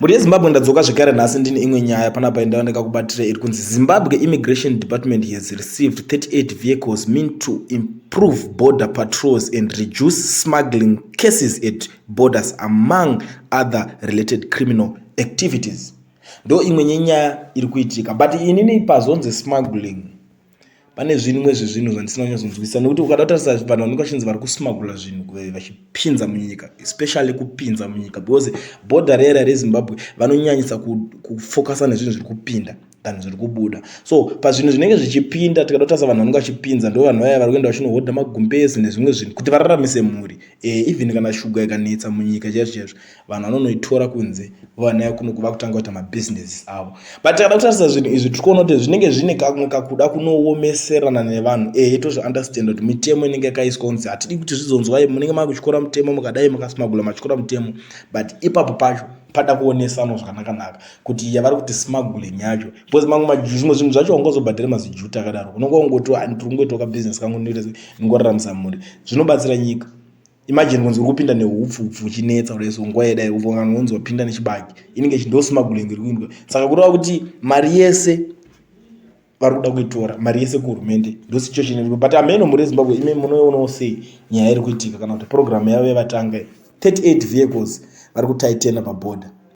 Muri yeZimbabwe ndadzoka zvekare nhasi ndine imwe nyaya panapa ndakakubatira iri kunzi Zimbabwe Immigration Department has received 38 vehicles meant to improve border patrols and reduce smuggling cases at borders among other related criminal activities. Ndo imwe nyaya iri kuitika, but inini pazonzi smuggling pane zvimwe zvezvinhu zvandisina kunyatsokunzwisisa, nekuti ukada kutarisa vanhu vanenge vachinzi vari kusmagula zvinhu vachipinza munyika, especially kupinza munyika, because border rera reZimbabwe vanonyanyisa kufokasa nezvinhu zviri kupinda than zviri kubuda. So pazvinhu zvinenge zvichipinda tikada kutarisa vanhu vanenge vachipinza ndo vanhu vaya vari kuenda vachinohodha magumbezi nezvimwe zvinhu kuti vararamise mhuri. Even kana shuga ikanetsa munyika chaizvo vanhu vanonoitora kunze vanayo kuno kuvakutanga kuita mabusiness avo. But tikada kutarisa zvinhu izvi tiri kuona kuti zvinenge zvine kamwe kakuda kunoomeserana nevanhu. Tozviunderstand kuti mitemo inenge yakaiswa kunzi hatidi kuti zvizonzwa munenge makutyora mutemo mukadai makasmagula matyora mutemo, but ipapo pacho pada kuonesana zvakanaka kuti yavari kuti smuggling yacho, because zvimwe zvinhu zvacho ungazobhadhira mazijuta akadaro unenge ungoti ndikungoitoka business kangu ndingoraramisa mhuri, zvinobatsira nyika. Imagine kunzi uri kupinda neupfu uchinetsa kudai nguva yedai upfu kana unzi wapinda nechibagi, inenge ndo smuggling iri kuindwa. Saka kureva kuti mari yese vari kuda kuitora, mari yese kuhurumende ndosicho chine, but ameno muri Zimbabwe ime munoonawo sei nyaya iri kuitika kana kuti program yavo yavatanga 38 vehicles vari kutaitena paborder.